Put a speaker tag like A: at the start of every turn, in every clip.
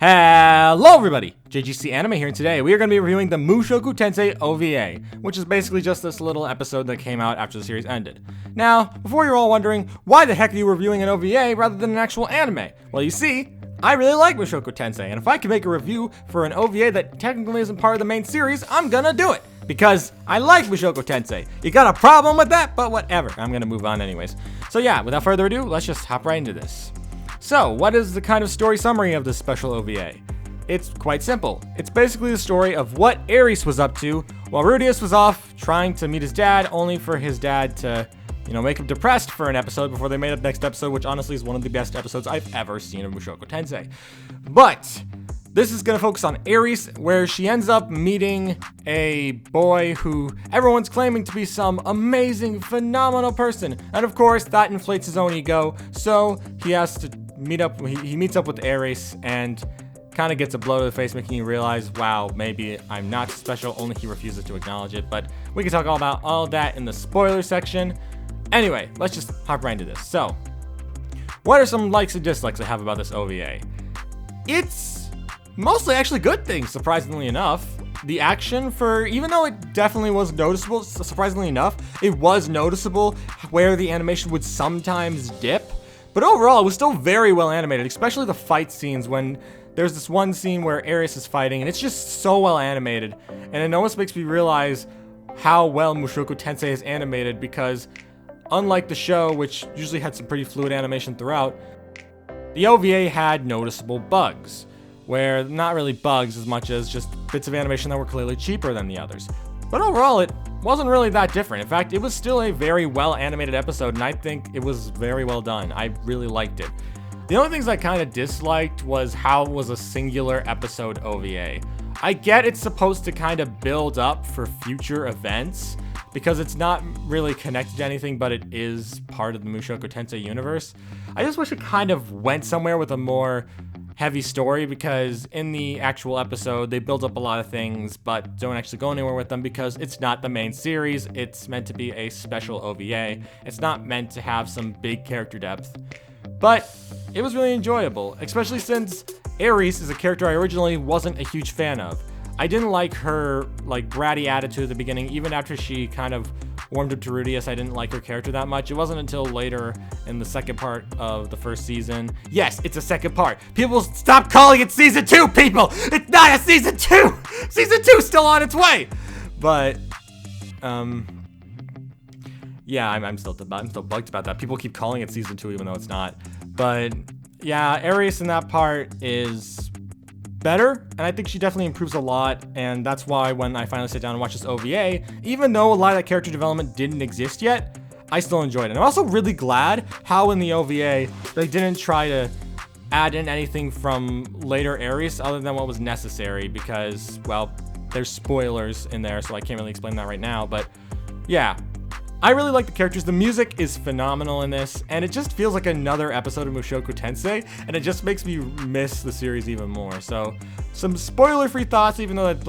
A: Hello everybody, JGC Anime here, and today we are going to be reviewing the Mushoku Tensei OVA, which is basically just this little episode that came out after the series ended. Now, before you're all wondering, why the heck are you reviewing an OVA rather than an actual anime? Well, you see, I really like Mushoku Tensei, and if I can make a review for an OVA that technically isn't part of the main series, I'm gonna do it, because I like Mushoku Tensei. You got a problem with that? But whatever, I'm gonna move on anyways. So yeah, without further ado, let's just hop right into this. So, what is the kind of story summary of this special OVA? It's quite simple. It's basically the story of what Ares was up to while Rudius was off trying to meet his dad, only for his dad to, make him depressed for an episode before they made up next episode, which honestly is one of the best episodes I've ever seen of Mushoku Tensei. But this is going to focus on Ares, where she ends up meeting a boy who everyone's claiming to be some amazing, phenomenal person. And of course, that inflates his own ego, so he has to he meets up with Ares and kind of gets a blow to the face, making you realize, wow, maybe I'm not special, only he refuses to acknowledge it. But we can talk all about all that in the spoiler section. Anyway, let's just hop right into this. So, what are some likes and dislikes I have about this OVA? It's mostly actually good things, surprisingly enough. The action, even though it definitely was noticeable, surprisingly enough, it was noticeable where the animation would sometimes dip. But overall, it was still very well animated, especially the fight scenes when there's this one scene where Ares is fighting, and it's just so well animated. And it almost makes me realize how well Mushoku Tensei is animated, because unlike the show, which usually had some pretty fluid animation throughout, the OVA had noticeable bugs, where not really bugs as much as just bits of animation that were clearly cheaper than the others. But overall, it wasn't really that different. In fact, it was still a very well animated episode, and I think it was very well done. I really liked it. The only things I kind of disliked was how it was a singular episode OVA. I get it's supposed to kind of build up for future events, because it's not really connected to anything, but it is part of the Mushoku Tensei universe. I just wish it kind of went somewhere with a more heavy story, because in the actual episode they build up a lot of things but don't actually go anywhere with them, because it's not the main series. It's meant to be a special OVA. It's not meant to have some big character depth, but it was really enjoyable, especially since Ares is a character I originally wasn't a huge fan of. I didn't like her bratty attitude at the beginning. Even after she kind of warmed up to Rudius, I didn't like her character that much. It wasn't until later in the second part of the first season. Yes, it's a second part. People stop calling it season 2, people! It's not a season 2! Season 2's still on its way! But, yeah, I'm still bugged about that. People keep calling it season 2 even though it's not. But, yeah, Ares in that part is better, and I think she definitely improves a lot, and that's why when I finally sit down and watch this OVA, even though a lot of that character development didn't exist yet, I still enjoyed it. And I'm also really glad how in the OVA they didn't try to add in anything from later Ares other than what was necessary, because, well, there's spoilers in there, so I can't really explain that right now. But yeah, I really like the characters. The music is phenomenal in this, and it just feels like another episode of Mushoku Tensei, and it just makes me miss the series even more. So, some spoiler-free thoughts, even though that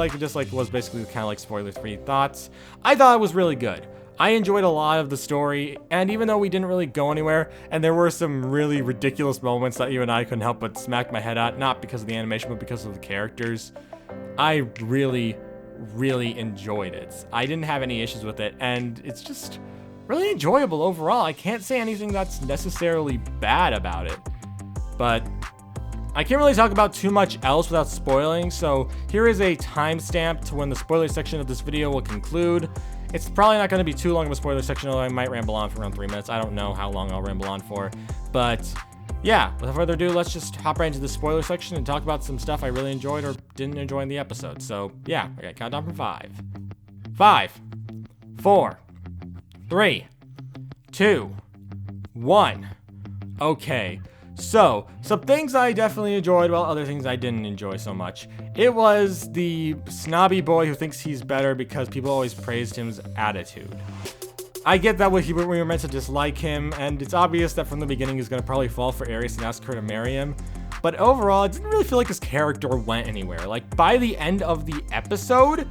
A: was basically kind of like spoiler-free thoughts. I thought it was really good. I enjoyed a lot of the story, and even though we didn't really go anywhere, and there were some really ridiculous moments that even I couldn't help but smack my head at, not because of the animation, but because of the characters, I really enjoyed it. I didn't have any issues with it, and it's just really enjoyable overall. I can't say anything that's necessarily bad about it, but I can't really talk about too much else without spoiling, so here is a timestamp to when the spoiler section of this video will conclude. It's probably not going to be too long of a spoiler section, although I might ramble on for around 3 minutes. I don't know how long I'll ramble on for, but yeah, without further ado, let's just hop right into the spoiler section and talk about some stuff I really enjoyed or didn't enjoy in the episode. So yeah, I got countdown from 5. 5, 4, 3, 2, 1. Okay, so some things I definitely enjoyed, while other things I didn't enjoy so much. It was the snobby boy who thinks he's better because people always praised him's attitude. I get that we were meant to dislike him, and it's obvious that from the beginning he's going to probably fall for Ares and ask her to marry him. But overall, it didn't really feel like his character went anywhere. By the end of the episode,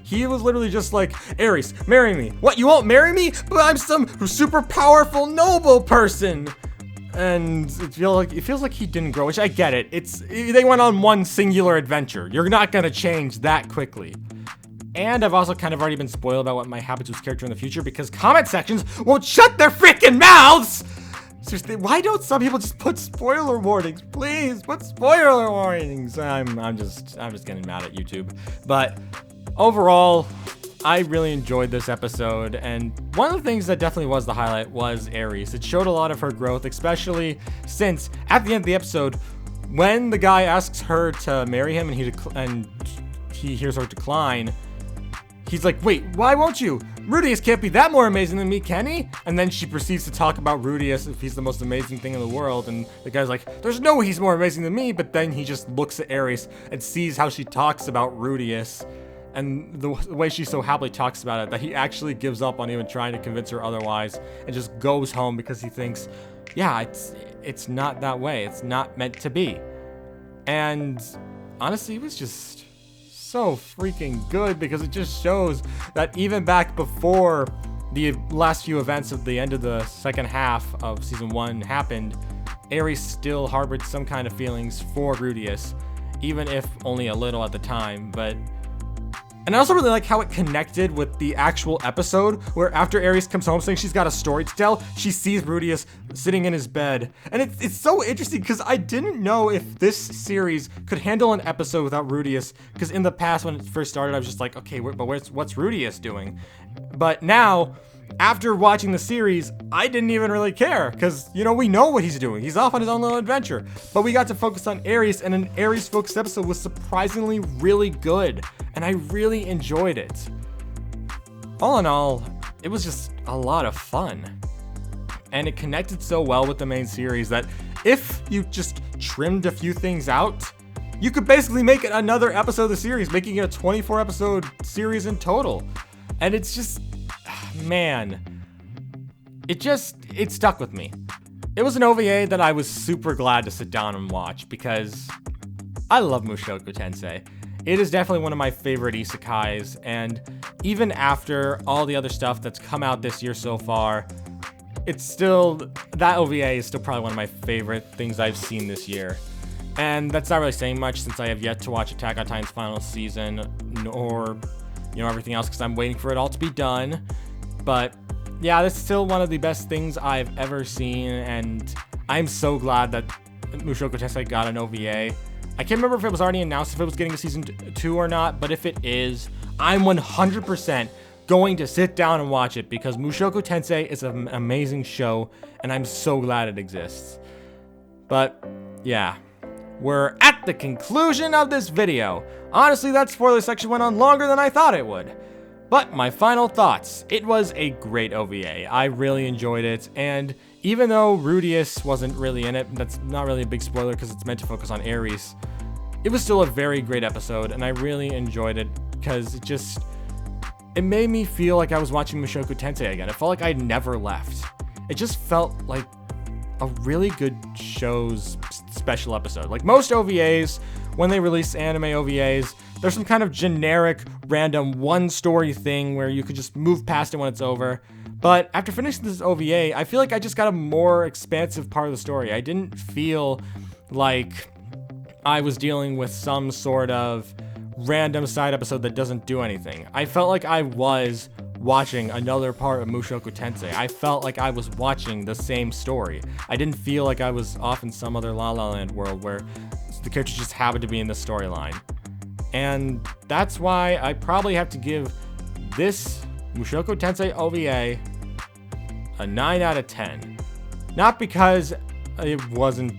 A: he was literally just like, Ares, marry me. What, you won't marry me? But I'm some super powerful, noble person. and it feels like he didn't grow, which I get it. They went on one singular adventure. You're not gonna change that quickly. And I've also kind of already been spoiled about what might happen to his character in the future because comment sections won't shut their freaking mouths! Seriously, why don't some people just put spoiler warnings? Please put spoiler warnings. I'm just getting mad at YouTube. But overall, I really enjoyed this episode, and one of the things that definitely was the highlight was Aries. It showed a lot of her growth, especially since at the end of the episode, when the guy asks her to marry him and he hears her decline, he's like, wait, why won't you? Rudius can't be that more amazing than me, can he? And then she proceeds to talk about Rudius if he's the most amazing thing in the world, and the guy's like, there's no way he's more amazing than me, but then he just looks at Aries and sees how she talks about Rudius. And the way she so happily talks about it, that he actually gives up on even trying to convince her otherwise and just goes home because he thinks, yeah, it's not that way. It's not meant to be. And honestly, it was just so freaking good because it just shows that even back before the last few events of the end of the second half of season 1 happened, Aries still harbored some kind of feelings for Rudius, even if only a little at the time. And I also really like how it connected with the actual episode, where after Aries comes home saying she's got a story to tell, she sees Rudius sitting in his bed. And it's so interesting because I didn't know if this series could handle an episode without Rudius, because in the past when it first started, I was just like, okay, but what's Rudius doing? But now, after watching the series, I didn't even really care because, we know what he's doing. He's off on his own little adventure. But we got to focus on Aries, and an Aries-focused episode was surprisingly really good, and I really enjoyed it. All in all, it was just a lot of fun. And it connected so well with the main series that if you just trimmed a few things out, you could basically make it another episode of the series, making it a 24-episode series in total. And it's just... man, it stuck with me. It was an OVA that I was super glad to sit down and watch because I love Mushoku Tensei. It is definitely one of my favorite isekais, and even after all the other stuff that's come out this year so far, that OVA is still probably one of my favorite things I've seen this year. And that's not really saying much since I have yet to watch Attack on Titan's final season, nor everything else, because I'm waiting for it all to be done. But yeah, this is still one of the best things I've ever seen, and I'm so glad that Mushoku Tensei got an OVA. I can't remember if it was already announced if it was getting a season 2 or not, but if it is, I'm 100% going to sit down and watch it because Mushoku Tensei is an amazing show, and I'm so glad it exists. But yeah, we're at the conclusion of this video. Honestly, that spoiler section went on longer than I thought it would. But my final thoughts, it was a great OVA. I really enjoyed it, and even though Rudius wasn't really in it, that's not really a big spoiler because it's meant to focus on Aries, it was still a very great episode, and I really enjoyed it because it made me feel like I was watching Mushoku Tensei again. It felt like I'd never left. It just felt like a really good show's special episode. Like most OVAs, when they release anime OVAs, there's some kind of generic, random, one-story thing where you could just move past it when it's over. But after finishing this OVA, I feel like I just got a more expansive part of the story. I didn't feel like I was dealing with some sort of random side episode that doesn't do anything. I felt like I was watching another part of Mushoku Tensei. I felt like I was watching the same story. I didn't feel like I was off in some other La La Land world where the characters just happened to be in the storyline. And that's why I probably have to give this Mushoku Tensei OVA a 9 out of 10. Not because it wasn't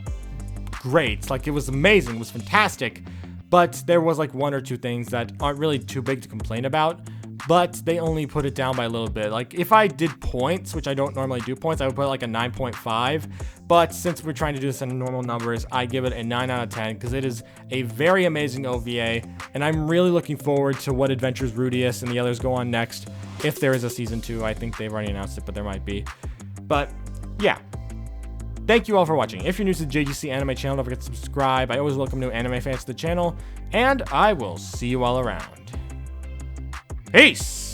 A: great, like it was amazing, it was fantastic, but there was like one or two things that aren't really too big to complain about, but they only put it down by a little bit. Like if I did points, which I don't normally do points, I would put like a 9.5, but since we're trying to do this in normal numbers, I give it a 9 out of 10 because it is a very amazing OVA, and I'm really looking forward to what adventures Rudius and the others go on next, if there is a season 2. I think they've already announced it, but there might be. But yeah, thank you all for watching. If you're new to the JGC Anime channel, don't forget to subscribe. I always welcome new anime fans to the channel, and I will see you all around. Peace!